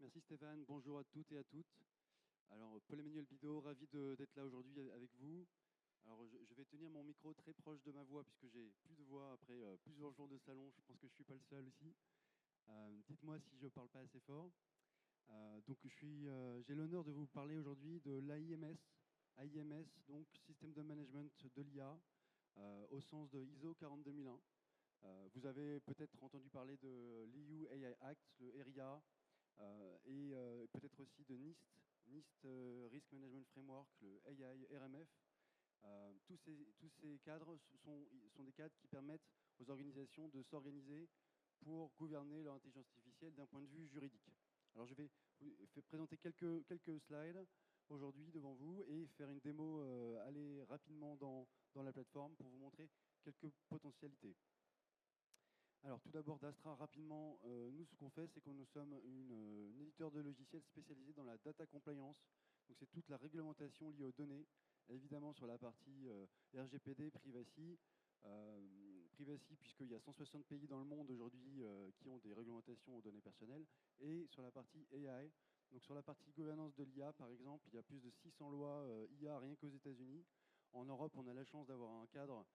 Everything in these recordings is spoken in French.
Merci Stéphane, bonjour à toutes et à toutes. Alors Paul-Emmanuel Bidault, ravi d'être là aujourd'hui avec vous. Alors je vais tenir mon micro très proche de ma voix puisque j'ai plus de voix après plusieurs jours de salon, je pense que je ne suis pas le seul aussi. Dites-moi si je ne parle pas assez fort. J'ai l'honneur de vous parler aujourd'hui de l'AIMS. AIMS, donc Système de Management de l'IA, au sens de ISO 42001. Vous avez peut-être entendu parler de l'EU AI Act, le RIA, peut-être aussi de NIST Risk Management Framework, le AI RMF. Tous ces cadres sont des cadres qui permettent aux organisations de s'organiser pour gouverner leur intelligence artificielle d'un point de vue juridique. Alors je vais vous présenter quelques slides aujourd'hui devant vous et faire une démo, aller rapidement dans la plateforme pour vous montrer quelques potentialités. Alors tout d'abord d'Astra, rapidement, nous ce qu'on fait, c'est que nous sommes un éditeur de logiciels spécialisé dans la data compliance. Donc c'est toute la réglementation liée aux données, évidemment sur la partie RGPD, privacy puisqu'il y a 160 pays dans le monde aujourd'hui qui ont des réglementations aux données personnelles, et sur la partie AI. Donc sur la partie gouvernance de l'IA, par exemple, il y a plus de 600 lois IA rien qu'aux États-Unis. En Europe, on a la chance d'avoir un cadre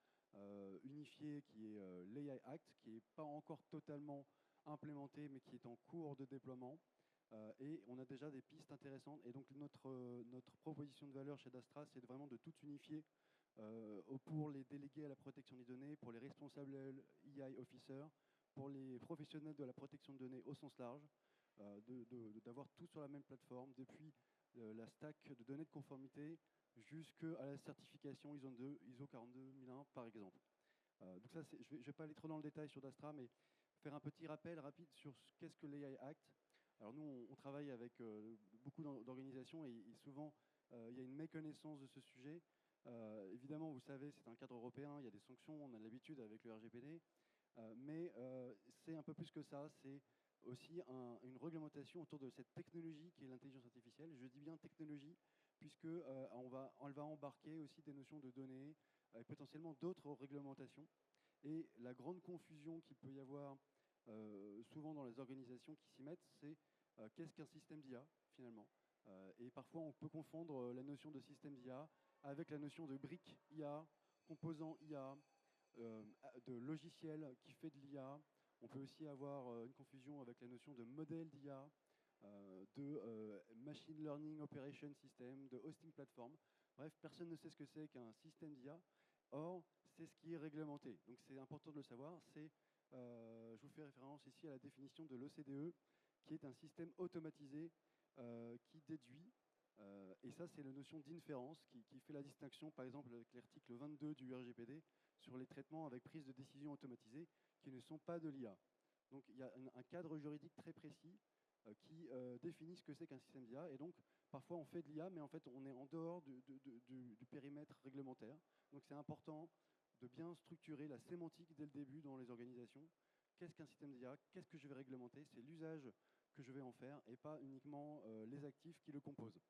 unifié qui est l'AI Act, qui n'est pas encore totalement implémenté, mais qui est en cours de déploiement. Et on a déjà des pistes intéressantes. Et donc notre proposition de valeur chez Dastra, c'est vraiment de tout unifier pour les délégués à la protection des données, pour les responsables AI officers, pour les professionnels de la protection de données au sens large, d'avoir tout sur la même plateforme, depuis la stack de données de conformité jusqu'à la certification ISO 42001 par exemple. Donc ça, je ne vais pas aller trop dans le détail sur Dastra, mais faire un petit rappel rapide sur qu'est-ce que l'AI Act. Alors nous, on travaille avec beaucoup d'organisations et souvent, il y a une méconnaissance de ce sujet. Évidemment, vous savez, c'est un cadre européen, il y a des sanctions, on a l'habitude avec le RGPD, mais c'est un peu plus que ça, c'est aussi une réglementation autour de cette technologie qui est l'intelligence artificielle. Je dis bien technologie, puisque elle va embarquer aussi des notions de données, et potentiellement d'autres réglementations. Et la grande confusion qu'il peut y avoir souvent dans les organisations qui s'y mettent, c'est qu'est-ce qu'un système d'IA finalement. Et parfois on peut confondre la notion de système d'IA avec la notion de brique IA, composant IA, de logiciel qui fait de l'IA. On peut aussi avoir une confusion avec la notion de modèle d'IA, de Machine Learning Operation System, de Hosting Platform. Bref, personne ne sait ce que c'est qu'un système d'IA. Or, c'est ce qui est réglementé. Donc c'est important de le savoir. Je vous fais référence ici à la définition de l'OCDE, qui est un système automatisé qui déduit. Et ça, c'est la notion d'inférence qui fait la distinction, par exemple, avec l'article 22 du RGPD, sur les traitements avec prise de décision automatisée qui ne sont pas de l'IA. Donc il y a un cadre juridique très précis qui définit ce que c'est qu'un système d'IA. Et donc, parfois, on fait de l'IA, mais en fait, on est en dehors du périmètre réglementaire. Donc, c'est important de bien structurer la sémantique dès le début dans les organisations. Qu'est-ce qu'un système d'IA? Qu'est-ce que je vais réglementer? C'est l'usage que je vais en faire et pas uniquement les actifs qui le composent.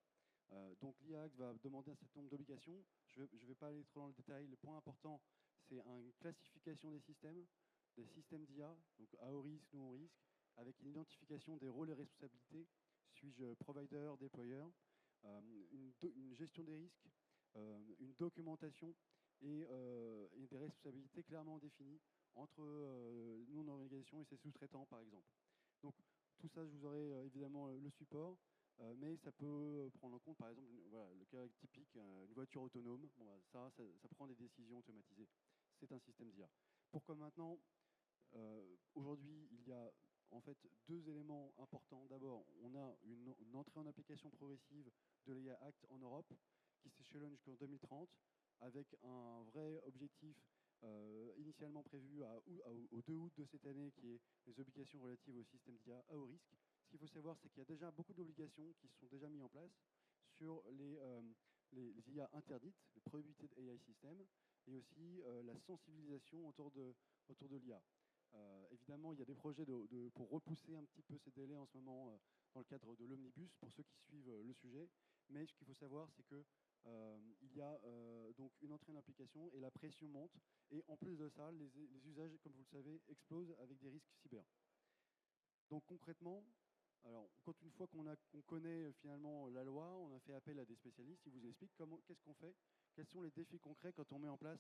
Donc l'IA Act va demander un certain nombre d'obligations. Je ne vais pas aller trop dans le détail. Le point important, c'est une classification des systèmes d'IA, donc à haut risque, non haut risque, avec une identification des rôles et responsabilités. Suis-je provider, déployeur, une gestion des risques, une documentation et des responsabilités clairement définies entre nos organisations et ses sous-traitants, par exemple. Donc tout ça, je vous aurai évidemment le support. Mais ça peut prendre en compte, par exemple, voilà, le cas typique, une voiture autonome. Bon, bah, ça prend des décisions automatisées. C'est un système d'IA. Pourquoi maintenant aujourd'hui, il y a en fait deux éléments importants. D'abord, on a une entrée en application progressive de l'AI Act en Europe qui s'échelonne jusqu'en 2030 avec un vrai objectif initialement prévu au 2 août de cette année qui est les obligations relatives au système d'IA à haut risque. Ce qu'il faut savoir, c'est qu'il y a déjà beaucoup d'obligations qui sont déjà mises en place sur les IA interdites, les Prohibited AI Systems, et aussi la sensibilisation autour de l'IA. Évidemment, il y a des projets pour repousser un petit peu ces délais en ce moment dans le cadre de l'Omnibus, pour ceux qui suivent le sujet. Mais ce qu'il faut savoir, c'est que il y a donc une entrée en application et la pression monte. Et en plus de ça, les usages, comme vous le savez, explosent avec des risques cyber. Donc concrètement, Alors, quand une fois qu'on connaît finalement la loi, on a fait appel à des spécialistes, ils vous expliquent qu'est-ce qu'on fait, quels sont les défis concrets quand on met en place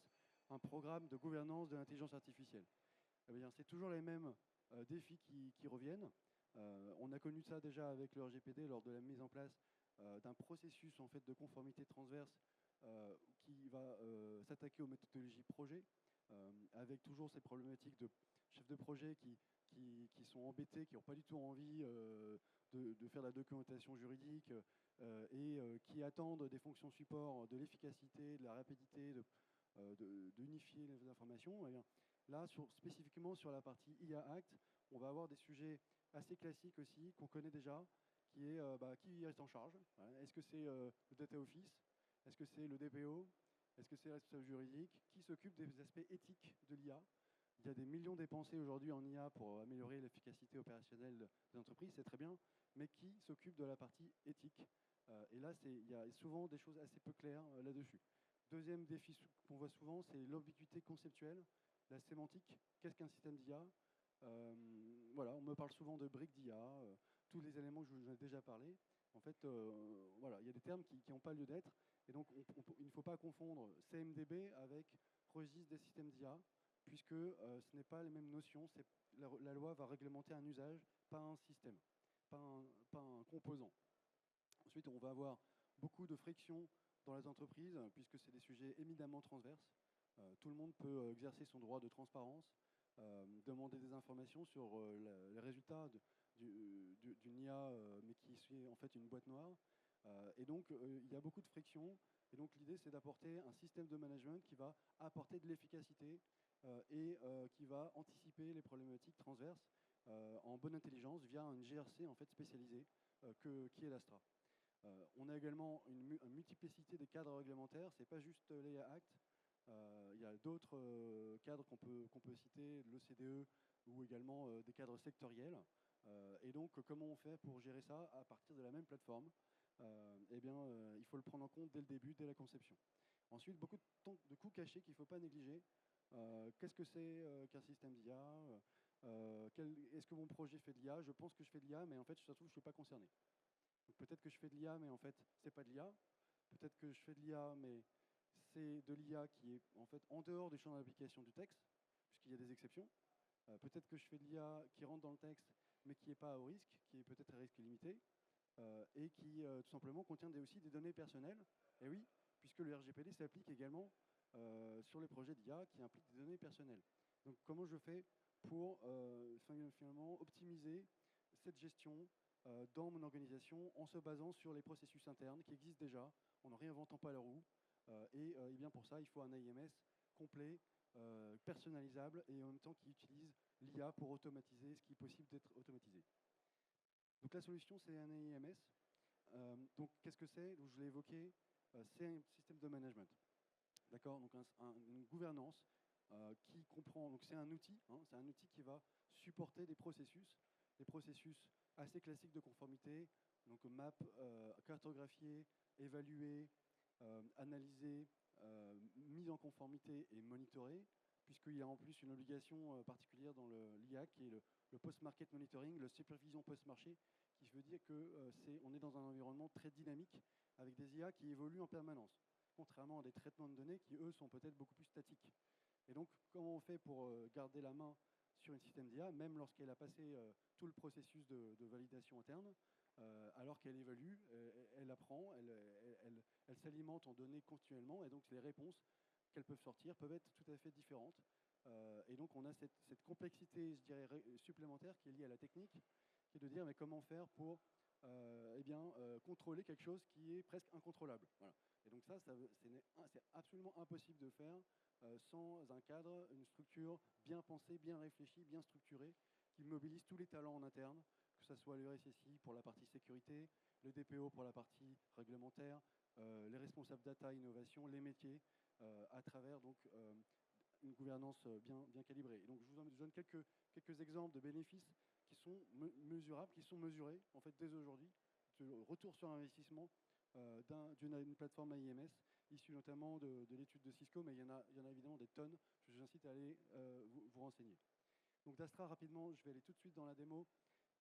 un programme de gouvernance de l'intelligence artificielle. Eh bien, c'est toujours les mêmes défis qui reviennent. On a connu ça déjà avec le RGPD lors de la mise en place d'un processus en fait, de conformité transverse qui va s'attaquer aux méthodologies projet, avec toujours ces problématiques de chefs de projet qui sont embêtés, qui n'ont pas du tout envie de faire de la documentation juridique et qui attendent des fonctions support, de l'efficacité, de la rapidité, d'unifier les informations. Eh bien, là, spécifiquement sur la partie IA Act, on va avoir des sujets assez classiques aussi, qu'on connaît déjà, qui est qui est en charge. Est-ce que c'est le Data Office? Est-ce que c'est le DPO? Est-ce que c'est le responsable juridique? Qui s'occupe des aspects éthiques de l'IA? Il y a des millions dépensés aujourd'hui en IA pour améliorer l'efficacité opérationnelle des entreprises, c'est très bien, mais qui s'occupe de la partie éthique? Et là, il y a souvent des choses assez peu claires là-dessus. Deuxième défi qu'on voit souvent, c'est l'ambiguïté conceptuelle, la sémantique. Qu'est-ce qu'un système d'IA? Voilà, on me parle souvent de briques d'IA, tous les éléments que je vous ai déjà parlé. En fait, voilà, il y a des termes qui n'ont pas lieu d'être. Et donc, il ne faut pas confondre CMDB avec registre des systèmes d'IA, puisque ce n'est pas les mêmes notions. La loi va réglementer un usage, pas un système, pas un composant. Ensuite, on va avoir beaucoup de frictions dans les entreprises, puisque c'est des sujets éminemment transverses. Tout le monde peut exercer son droit de transparence, demander des informations sur les résultats d'une IA, mais qui suit en fait une boîte noire. Et donc, il y a beaucoup de frictions. Et donc, l'idée, c'est d'apporter un système de management qui va apporter de l'efficacité et qui va anticiper les problématiques transverses en bonne intelligence via une GRC en fait spécialisée qui est l'Astra. On a également une multiplicité des cadres réglementaires. Ce n'est pas juste l'EIA Act. Il y a d'autres cadres qu'on peut citer, l'OCDE ou également des cadres sectoriels. Et donc, comment on fait pour gérer ça à partir de la même plateforme? Eh bien, il faut le prendre en compte dès le début, dès la conception. Ensuite, beaucoup de coûts cachés qu'il ne faut pas négliger. Qu'est-ce que c'est qu'un système d'IA? Est-ce que mon projet fait de l'IA? Je pense que je fais de l'IA, mais en fait, ça se trouve, je ne suis pas concerné. Peut-être que je fais de l'IA, mais en fait, ce n'est pas de l'IA. Peut-être que je fais de l'IA, mais c'est de l'IA qui est en fait en dehors du champ d'application du texte, puisqu'il y a des exceptions. Peut-être que je fais de l'IA qui rentre dans le texte, mais qui n'est pas à haut risque, qui est peut-être à risque limité, et qui tout simplement contient aussi des données personnelles. Et oui, puisque le RGPD s'applique également sur les projets d'IA qui impliquent des données personnelles. Donc comment je fais pour finalement optimiser cette gestion dans mon organisation en se basant sur les processus internes qui existent déjà, en ne réinventant pas la roue. Et bien pour ça, il faut un AIMS complet, personnalisable et en même temps qui utilise l'IA pour automatiser ce qui est possible d'être automatisé. Donc la solution, c'est un AIMS. Donc qu'est-ce que c'est? Je l'ai évoqué, c'est un système de management. D'accord? Donc une gouvernance qui comprend. Donc c'est un outil qui va supporter des processus assez classiques de conformité. Donc map, cartographier, évaluer, analyser, mise en conformité et monitorer, puisqu'il y a en plus une obligation particulière dans l'IA qui est le post-market monitoring, le supervision post-marché, qui veut dire qu'on est dans un environnement très dynamique avec des IA qui évoluent en permanence, contrairement à des traitements de données qui, eux, sont peut-être beaucoup plus statiques. Et donc, comment on fait pour garder la main sur un système d'IA, même lorsqu'elle a passé tout le processus de validation interne, alors qu'elle évalue, elle apprend, elle s'alimente en données continuellement, et donc les réponses qu'elles peuvent sortir peuvent être tout à fait différentes. Et donc on a cette complexité, je dirais, supplémentaire qui est liée à la technique, qui est de dire mais comment faire pour contrôler quelque chose qui est presque incontrôlable. Voilà. Et donc ça c'est absolument impossible de faire sans un cadre, une structure bien pensée, bien réfléchie, bien structurée, qui mobilise tous les talents en interne, que ce soit le RSSI pour la partie sécurité, le DPO pour la partie réglementaire, les responsables data, innovation, les métiers, à travers donc, une gouvernance bien calibrée. Et donc je vous donne quelques exemples de bénéfices qui sont mesurables, qui sont mesurés en fait dès aujourd'hui, de retour sur investissement d'une plateforme AIMS, issue notamment de l'étude de Cisco, mais il y en a évidemment des tonnes. Je vous incite à aller vous renseigner. Donc d'Astra, rapidement, je vais aller tout de suite dans la démo.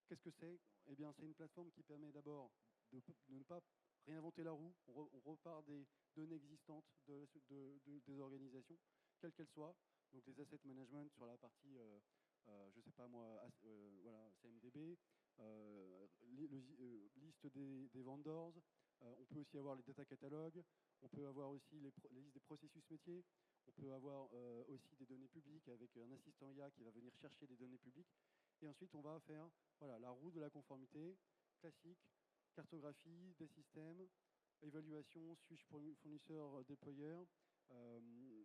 Qu'est-ce que c'est? Eh bien, c'est une plateforme qui permet d'abord de ne pas réinventer la roue. On repart des données existantes des organisations, quelles qu'elles soient. Donc, les asset management sur la partie, je ne sais pas moi, voilà, CMDB, liste des vendors. On peut aussi avoir les data catalogues. On peut avoir aussi les listes des processus métiers. On peut avoir aussi des données publiques avec un assistant IA qui va venir chercher des données publiques. Et ensuite, on va faire voilà, la roue de la conformité classique, cartographie des systèmes, évaluation, suis-je fournisseur déployeur,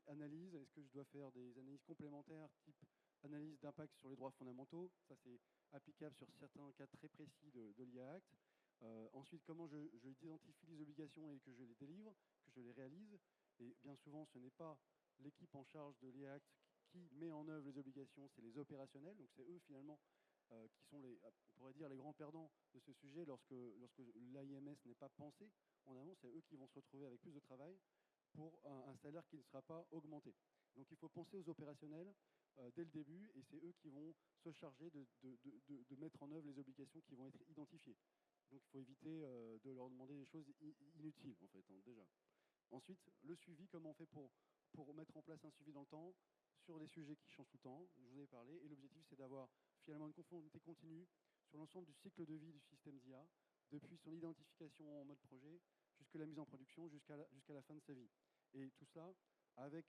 analyse, est-ce que je dois faire des analyses complémentaires type analyse d'impact sur les droits fondamentaux, ça c'est applicable sur certains cas très précis de l'IA Act. Ensuite, comment je identifie les obligations et que je les délivre, que je les réalise. Et bien souvent, ce n'est pas l'équipe en charge de l'IA Act qui met en œuvre les obligations, c'est les opérationnels. Donc c'est eux finalement qui sont on pourrait dire les grands perdants de ce sujet lorsque l'AIMS n'est pas pensé en amont. C'est eux qui vont se retrouver avec plus de travail pour un salaire qui ne sera pas augmenté. Donc il faut penser aux opérationnels dès le début et c'est eux qui vont se charger de mettre en œuvre les obligations qui vont être identifiées. Donc il faut éviter de leur demander des choses inutiles en fait, déjà. Ensuite, le suivi, comment on fait pour mettre en place un suivi dans le temps sur des sujets qui changent tout le temps, je vous en ai parlé, et l'objectif c'est d'avoir finalement une conformité continue sur l'ensemble du cycle de vie du système d'IA, depuis son identification en mode projet, jusqu'à la mise en production, jusqu'à la fin de sa vie. Et tout cela avec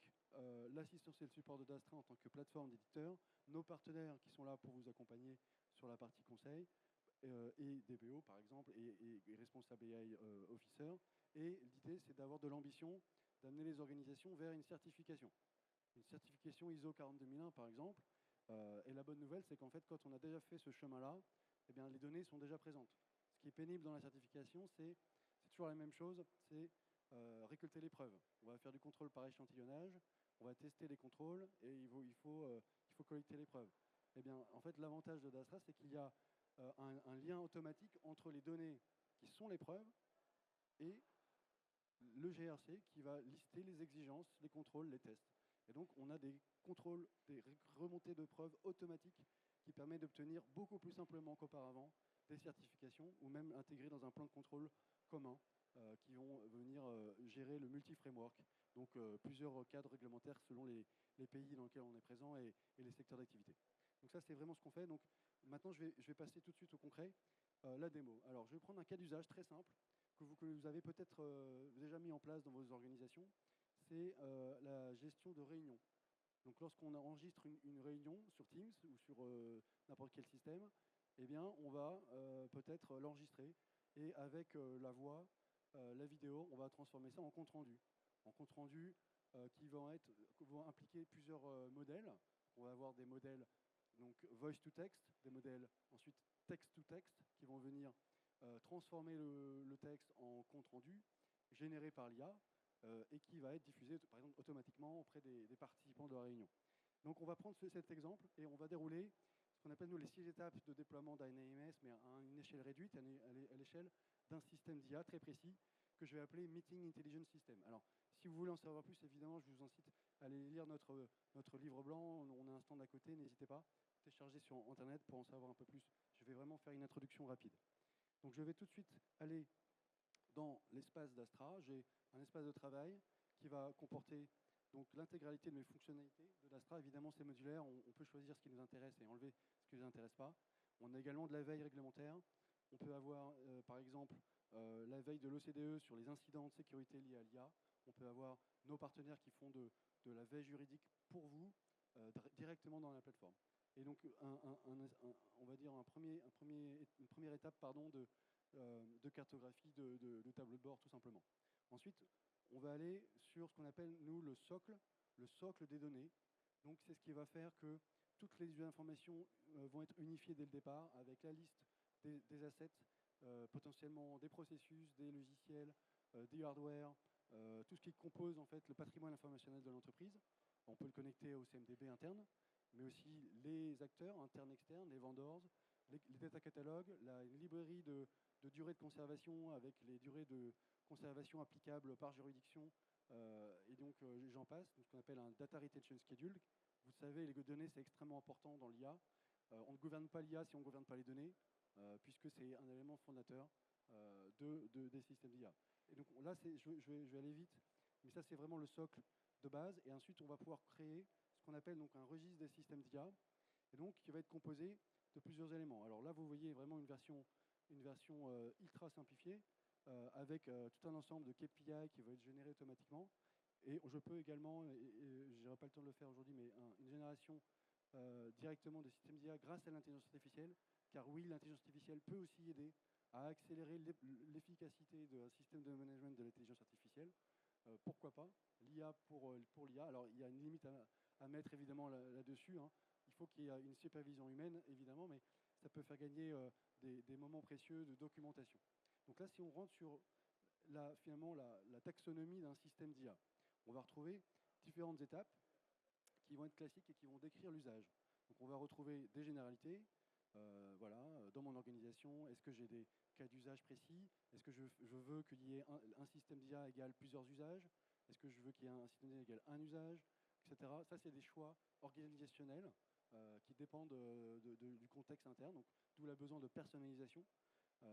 l'assistance et le support de Dastra en tant que plateforme d'éditeur, nos partenaires qui sont là pour vous accompagner sur la partie conseil, et DBO par exemple, et responsable AI officer. Et l'idée, c'est d'avoir de l'ambition, d'amener les organisations vers une certification. Une certification ISO 42001 par exemple. Et la bonne nouvelle, c'est qu'en fait, quand on a déjà fait ce chemin-là, eh bien, les données sont déjà présentes. Ce qui est pénible dans la certification, c'est toujours la même chose, c'est récolter les preuves. On va faire du contrôle par échantillonnage, on va tester les contrôles et il faut collecter les preuves. Eh bien, en fait, l'avantage de Dastra, c'est qu'il y a un lien automatique entre les données qui sont les preuves et le GRC qui va lister les exigences, les contrôles, les tests. Et donc, on a des contrôles, des remontées de preuves automatiques qui permettent d'obtenir beaucoup plus simplement qu'auparavant des certifications ou même intégrer dans un plan de contrôle commun qui vont venir gérer le multi-framework, donc plusieurs cadres réglementaires selon les pays dans lesquels on est présent et les secteurs d'activité. Donc ça, c'est vraiment ce qu'on fait. Donc maintenant, je vais passer tout de suite au concret, la démo. Alors, je vais prendre un cas d'usage très simple que vous avez peut-être déjà mis en place dans vos organisations, c'est la gestion de réunions. Donc lorsqu'on enregistre une réunion sur Teams ou sur n'importe quel système, eh bien, on va peut-être l'enregistrer et avec la voix, la vidéo, on va transformer ça en compte-rendu. En compte-rendu qui vont impliquer plusieurs modèles. On va avoir des modèles donc voice to text, des modèles ensuite text to text qui vont venir transformer le texte en compte-rendu généré par l'IA et qui va être diffusé par exemple automatiquement auprès des participants de la réunion. Donc on va prendre cet exemple et on va dérouler ce qu'on appelle nous les 6 étapes de déploiement d'un AMS, mais à une échelle réduite, à l'échelle d'un système d'IA très précis que je vais appeler Meeting Intelligence System. Alors, si vous voulez en savoir plus, évidemment, je vous incite à aller lire notre livre blanc. On a un stand à côté, n'hésitez pas. Télécharger sur Internet pour en savoir un peu plus. Je vais vraiment faire une introduction rapide. Donc, je vais tout de suite aller dans l'espace d'Astra. J'ai un espace de travail qui va comporter donc l'intégralité de mes fonctionnalités de l'Astra. Évidemment, c'est modulaire. On peut choisir ce qui nous intéresse et enlever ce qui ne nous intéresse pas. On a également de la veille réglementaire. On peut avoir, par exemple, la veille de l'OCDE sur les incidents de sécurité liés à l'IA. On peut avoir nos partenaires qui font de la veille juridique pour vous directement dans la plateforme. Et donc, on va dire une première étape de cartographie de tableau de bord, tout simplement. Ensuite, on va aller sur ce qu'on appelle, nous, le socle des données. Donc, c'est ce qui va faire que toutes les informations vont être unifiées dès le départ avec la liste des assets, potentiellement des processus, des logiciels, des hardware, tout ce qui compose en fait le patrimoine informationnel de l'entreprise. On peut le connecter au CMDB interne, mais aussi les acteurs internes, externes, les vendors, les data catalogues, la librairie de durée de conservation avec les durées de conservation applicables par juridiction, et donc j'en passe, ce qu'on appelle un data retention schedule. Vous savez, les données, c'est extrêmement important dans l'IA. On ne gouverne pas l'IA si on ne gouverne pas les données. puisque c'est un élément fondateur des systèmes d'IA. Et donc là, je vais aller vite, mais ça c'est vraiment le socle de base, et ensuite on va pouvoir créer ce qu'on appelle donc un registre des systèmes d'IA, et donc qui va être composé de plusieurs éléments. Alors là, vous voyez vraiment une version ultra simplifiée, avec tout un ensemble de KPI qui va être généré automatiquement. Et je peux également, je n'aurai pas le temps de le faire aujourd'hui, mais une génération directement de systèmes d'IA grâce à l'intelligence artificielle, car oui, l'intelligence artificielle peut aussi aider à accélérer l'efficacité d'un système de management de l'intelligence artificielle. Pourquoi pas l'IA pour l'IA. Alors, il y a une limite à mettre évidemment là-dessus. Hein. Il faut qu'il y ait une supervision humaine, évidemment, mais ça peut faire gagner des moments précieux de documentation. Donc là, si on rentre sur finalement la taxonomie d'un système d'IA, on va retrouver différentes étapes qui vont être classiques et qui vont décrire l'usage. Donc on va retrouver des généralités. Voilà, dans mon organisation, est-ce que j'ai des cas d'usage précis? Est-ce que je veux qu'il y ait un système d'IA égale plusieurs usages? Est-ce que je veux qu'il y ait un système d'IA égale un usage, etc. Ça, c'est des choix organisationnels qui dépendent du contexte interne, donc d'où le besoin de personnalisation.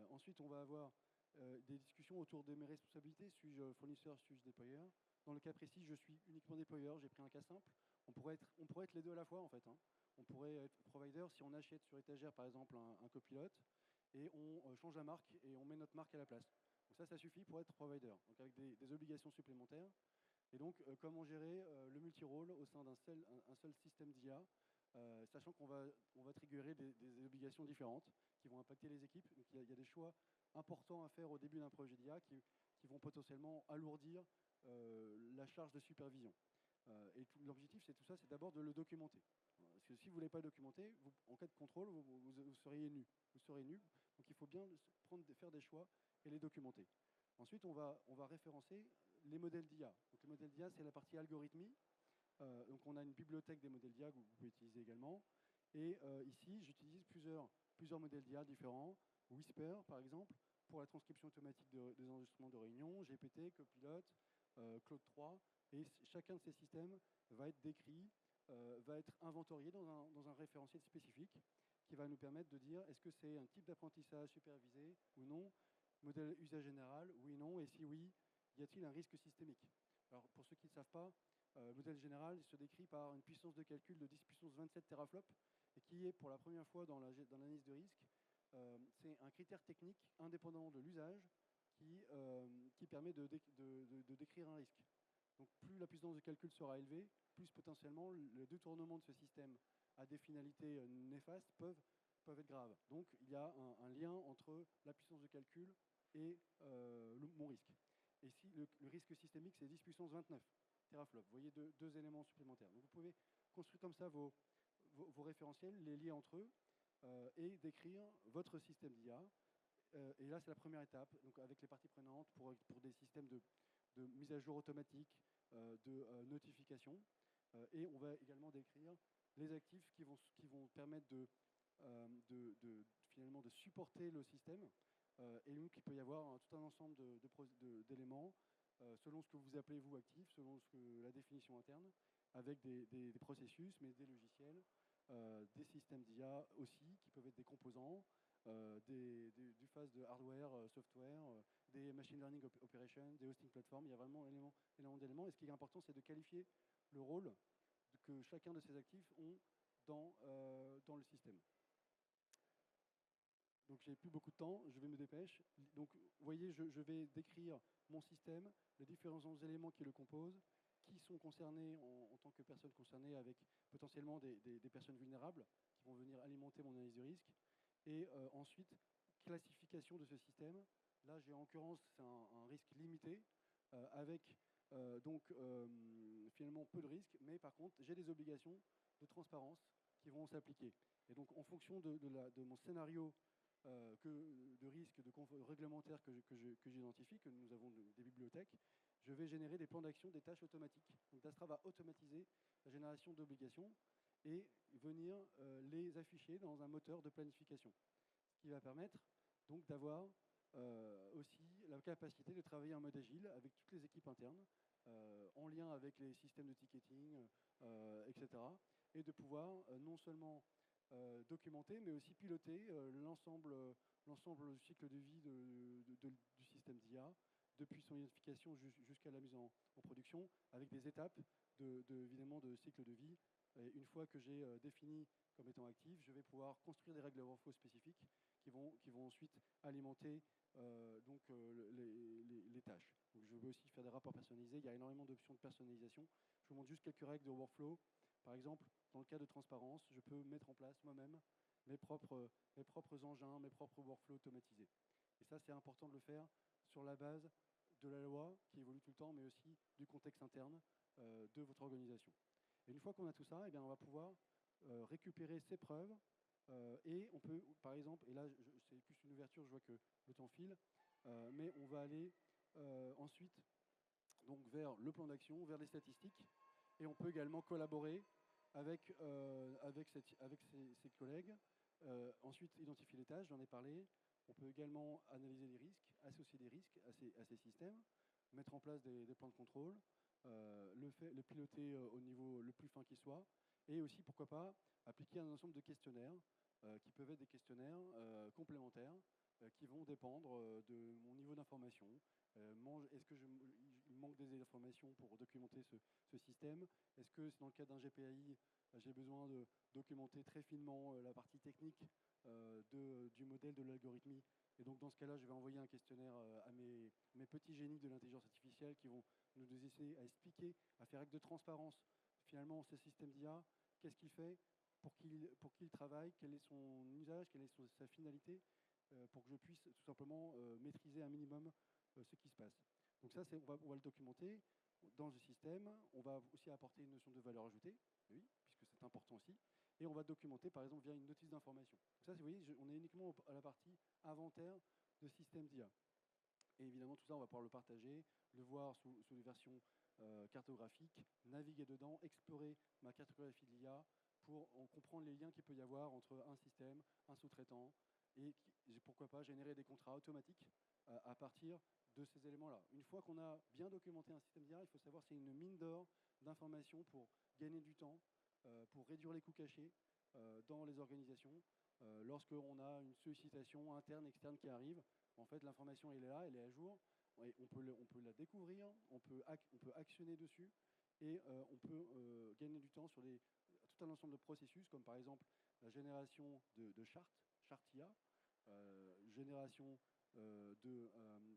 Ensuite, on va avoir des discussions autour de mes responsabilités. Suis-je fournisseur, suis-je déployeur? Dans le cas précis, je suis uniquement déployeur, j'ai pris un cas simple. On pourrait être les deux à la fois, en fait. Hein. On pourrait être provider si on achète sur étagère, par exemple, un copilote, et on change la marque et on met notre marque à la place. Donc ça suffit pour être provider, donc avec des obligations supplémentaires. Et donc, comment gérer le multi-rôle au sein d'un seul système d'IA, sachant qu'on va triggerer des obligations différentes qui vont impacter les équipes. Donc, il y a des choix importants à faire au début d'un projet d'IA qui vont potentiellement alourdir la charge de supervision. Et l'objectif, c'est tout ça, c'est d'abord de le documenter. Parce que si vous ne voulez pas documenter, en cas de contrôle, vous seriez nu. Vous serez nu. Donc il faut bien faire des choix et les documenter. Ensuite, on va référencer les modèles d'IA. Donc les modèles d'IA, c'est la partie algorithmie. Donc on a une bibliothèque des modèles d'IA que vous pouvez utiliser également. Et ici, j'utilise plusieurs modèles d'IA différents. Whisper, par exemple, pour la transcription automatique des enregistrements de réunions, GPT, Copilot, Claude 3. Et chacun de ces systèmes va être décrit, va être inventorié dans un référentiel spécifique qui va nous permettre de dire est-ce que c'est un type d'apprentissage supervisé ou non, modèle usage général, oui, non, et si oui, y a-t-il un risque systémique? Alors pour ceux qui ne savent pas, le modèle général se décrit par une puissance de calcul de 10 puissance 27 teraflops et qui est pour la première fois dans l'analyse de risque. C'est un critère technique indépendant de l'usage qui permet de décrire un risque. Donc plus la puissance de calcul sera élevée, plus potentiellement le détournement de ce système à des finalités néfastes peuvent être graves. Donc il y a un lien entre la puissance de calcul et mon risque. Et ici, le risque systémique, c'est 10 puissance 29 teraflops. Vous voyez deux éléments supplémentaires. Donc vous pouvez construire comme ça vos référentiels, les lier entre eux et décrire votre système d'IA. Et là, c'est la première étape, donc avec les parties prenantes pour des systèmes de mise à jour automatique, de notification. Et on va également décrire les actifs qui vont permettre finalement de supporter le système. Et donc, il peut y avoir tout un ensemble d'éléments, selon ce que vous appelez, vous, actif, selon la définition interne, avec des processus, mais des logiciels, des systèmes d'IA aussi, qui peuvent être des composants, du phase de hardware, software, des machine learning operations, des hosting platforms. Il y a vraiment énormément d'éléments. Et ce qui est important, c'est de qualifier le rôle que chacun de ces actifs ont dans le système. Donc j'ai plus beaucoup de temps, je vais me dépêcher. Donc vous voyez, je vais décrire mon système, les différents éléments qui le composent, qui sont concernés en tant que personnes concernées avec potentiellement des personnes vulnérables qui vont venir alimenter mon analyse de risque. Et ensuite, classification de ce système. Là, j'ai en l'occurrence, c'est un risque limité, avec donc finalement peu de risques, mais par contre, j'ai des obligations de transparence qui vont s'appliquer. Et donc, en fonction de mon scénario de risque réglementaire que j'identifie, que nous avons des bibliothèques, je vais générer des plans d'action, des tâches automatiques. Donc, Dastra va automatiser la génération d'obligations et venir les afficher dans un moteur de planification. Ce qui va permettre donc d'avoir aussi la capacité de travailler en mode agile avec toutes les équipes internes, en lien avec les systèmes de ticketing, etc. Et de pouvoir non seulement documenter, mais aussi piloter l'ensemble du cycle de vie du système d'IA, depuis son identification jusqu'à la mise en production, avec des étapes évidemment de cycle de vie. Et une fois que j'ai défini comme étant actif, je vais pouvoir construire des règles de workflow spécifiques qui vont ensuite alimenter les tâches. Donc je veux aussi faire des rapports personnalisés. Il y a énormément d'options de personnalisation. Je vous montre juste quelques règles de workflow. Par exemple, dans le cas de transparence, je peux mettre en place moi-même mes propres engins, mes propres workflows automatisés. Et ça, c'est important de le faire sur la base de la loi qui évolue tout le temps, mais aussi du contexte interne de votre organisation. Et une fois qu'on a tout ça, eh bien, on va pouvoir récupérer ces preuves et on peut, par exemple, et là, c'est plus une ouverture, je vois que le temps file, mais on va aller ensuite donc, vers le plan d'action, vers les statistiques, et on peut également collaborer avec ses collègues. Ensuite, identifier les tâches, j'en ai parlé. On peut également analyser les risques, associer des risques à ces systèmes, mettre en place des plans de contrôle, le piloter au niveau le plus fin qui soit, et aussi, pourquoi pas, appliquer un ensemble de questionnaires qui peuvent être des questionnaires complémentaires qui vont dépendre de mon niveau d'information. Est-ce qu'il manque des informations pour documenter ce système? Est-ce que dans le cadre d'un GPAI, j'ai besoin de documenter très finement la partie technique du modèle de l'algorithmie? Et donc dans ce cas-là, je vais envoyer un questionnaire à mes petits génies de l'intelligence artificielle qui vont nous essayer à expliquer, à faire acte de transparence. Finalement, ce système d'IA, qu'est-ce qu'il fait, pour qui il travaille, quel est son usage, quelle est sa finalité, pour que je puisse tout simplement maîtriser un minimum ce qui se passe. Donc ça, on va le documenter dans le système. On va aussi apporter une notion de valeur ajoutée, oui, puisque c'est important aussi. Et on va documenter, par exemple, via une notice d'information. Ça, vous voyez, on est uniquement à la partie inventaire de système d'IA. Et évidemment, tout ça, on va pouvoir le partager, le voir sous les versions cartographiques, naviguer dedans, explorer ma cartographie de l'IA pour comprendre les liens qu'il peut y avoir entre un système, un sous-traitant, et pourquoi pas générer des contrats automatiques à partir de ces éléments-là. Une fois qu'on a bien documenté un système d'IA, il faut savoir que c'est une mine d'or d'informations pour gagner du temps, pour réduire les coûts cachés dans les organisations. Lorsqu'on a une sollicitation interne, externe qui arrive, en fait, l'information, elle est là, elle est à jour. On peut la découvrir, on peut actionner dessus et on peut gagner du temps sur tout un ensemble de processus, comme par exemple la génération de chartes IA, génération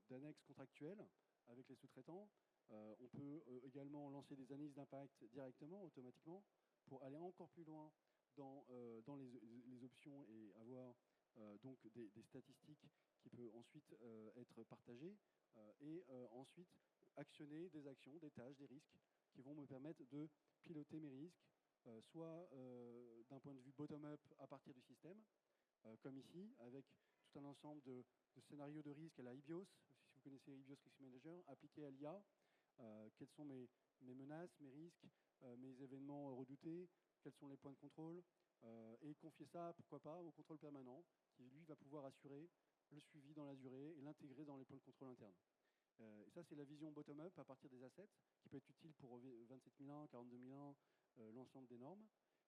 d'annexes contractuelles avec les sous-traitants. On peut également lancer des analyses d'impact directement, automatiquement, pour aller encore plus loin dans les options et avoir donc des statistiques qui peuvent ensuite être partagées et ensuite actionner des actions, des tâches, des risques qui vont me permettre de piloter mes risques, soit d'un point de vue bottom-up à partir du système, comme ici, avec tout un ensemble de scénarios de risque à la IBIOS, si vous connaissez IBIOS Risk Manager, appliqué à l'IA. Quelles sont mes menaces, mes risques, mes événements redoutés, quels sont les points de contrôle, et confier ça, pourquoi pas, au contrôle permanent, qui lui va pouvoir assurer le suivi dans la durée et l'intégrer dans les points de contrôle internes. Et ça, c'est la vision bottom-up à partir des assets, qui peut être utile pour 27001, 42001, l'ensemble des normes.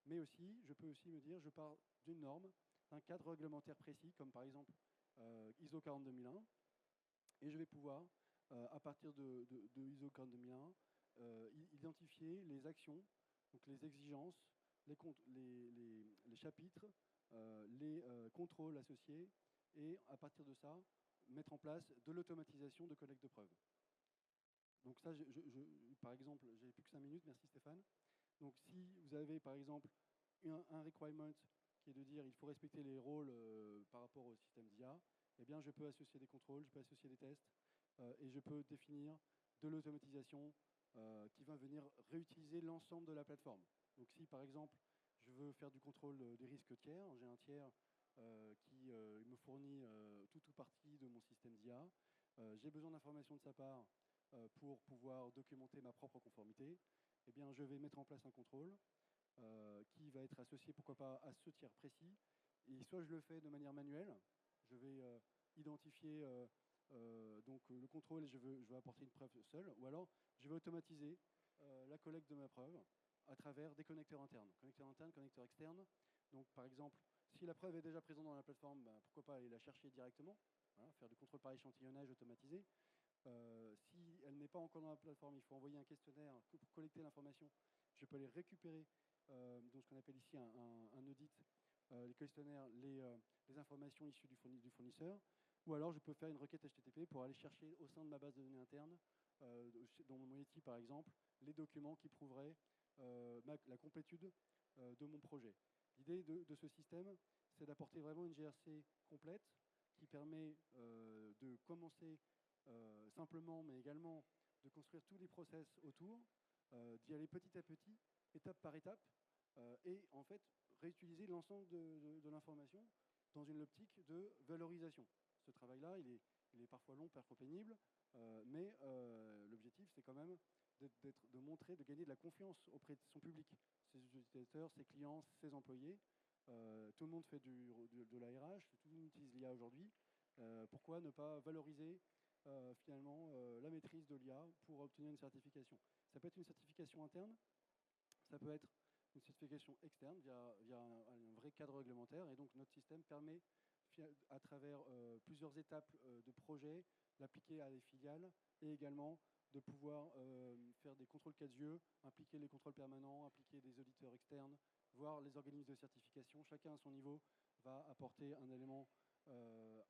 Mais aussi, je peux aussi me dire, je pars d'une norme, d'un cadre réglementaire précis, comme par exemple ISO 42001, et je vais pouvoir, à partir de ISO 42001, identifier les actions, donc les exigences, les chapitres, les contrôles associés, et à partir de ça, mettre en place de l'automatisation de collecte de preuves. Donc ça, par exemple, j'ai plus que 5 minutes, merci Stéphane. Donc si vous avez par exemple un requirement qui est de dire il faut respecter les rôles par rapport au système d'IA, eh bien je peux associer des contrôles, je peux associer des tests et je peux définir de l'automatisation qui va venir réutiliser l'ensemble de la plateforme. Donc si par exemple je veux faire du contrôle des risques tiers, j'ai un tiers qui me fournit tout ou partie de mon système d'IA, j'ai besoin d'informations de sa part pour pouvoir documenter ma propre conformité, eh bien, je vais mettre en place un contrôle qui va être associé, pourquoi pas, à ce tiers précis. Et soit je le fais de manière manuelle, je vais identifier donc, le contrôle et je veux apporter une preuve seule, ou alors je vais automatiser la collecte de ma preuve à travers des connecteurs internes, connecteurs externes. Donc, par exemple, si la preuve est déjà présente dans la plateforme, bah, pourquoi pas aller la chercher directement, voilà, faire du contrôle par échantillonnage automatisé. Si elle n'est pas encore dans la plateforme, il faut envoyer un questionnaire pour collecter l'information. Je peux les récupérer, donc ce qu'on appelle ici un audit, les questionnaires, les informations issues du fournisseur. Ou alors, je peux faire une requête HTTP pour aller chercher au sein de ma base de données interne, dans mon outil par exemple, les documents qui prouveraient la complétude de mon projet. L'idée de ce système, c'est d'apporter vraiment une GRC complète qui permet de commencer simplement, mais également de construire tous les process autour, d'y aller petit à petit, étape par étape, et en fait réutiliser l'ensemble de l'information dans une optique de valorisation. Ce travail-là, il est parfois long, parfois pénible, mais l'objectif, c'est quand même de montrer, de gagner de la confiance auprès de son public, ses utilisateurs, ses clients, ses employés. Tout le monde fait de l'ARH, tout le monde utilise l'IA aujourd'hui. Pourquoi ne pas valoriser finalement la maîtrise de l'IA pour obtenir une certification? Ça peut être une certification interne, ça peut être une certification externe via un vrai cadre réglementaire. Et donc notre système permet, à travers plusieurs étapes de projet, d'appliquer à des filiales et également de pouvoir faire des contrôles cas yeux, impliquer les contrôles permanents, impliquer des auditeurs externes, voire les organismes de certification. Chacun à son niveau va apporter un élément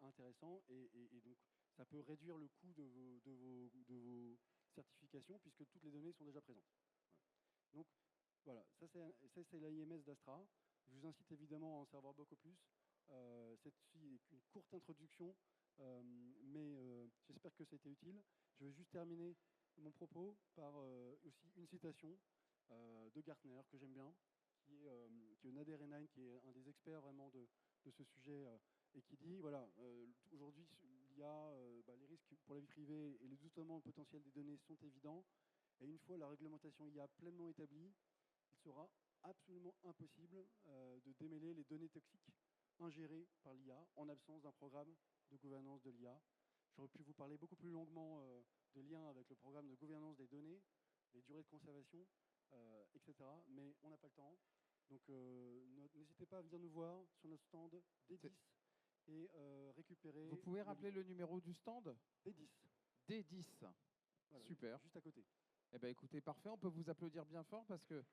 intéressant et donc ça peut réduire le coût de vos certifications puisque toutes les données sont déjà présentes. Voilà. Donc voilà, ça c'est l'AIMS d'Astra. Je vous incite évidemment à en savoir beaucoup plus. C'est une courte introduction, mais j'espère que ça a été utile. Je vais juste terminer mon propos par aussi une citation de Gartner que j'aime bien, qui est Nader Renine, qui est un des experts vraiment de ce sujet, et qui dit, voilà, aujourd'hui, l'IA, les risques pour la vie privée et le doublement potentiel des données sont évidents, et une fois la réglementation IA pleinement établie, il sera absolument impossible de démêler les données toxiques ingérées par l'IA en absence d'un programme de gouvernance de l'IA. J'aurais pu vous parler beaucoup plus longuement de liens avec le programme de gouvernance des données, les durées de conservation, etc. Mais on n'a pas le temps. Donc n'hésitez pas à venir nous voir sur notre stand D10 et récupérer... Vous pouvez rappeler le numéro du stand? D10. D10. Voilà, super. Juste à côté. Eh bien, écoutez, parfait. On peut vous applaudir bien fort parce que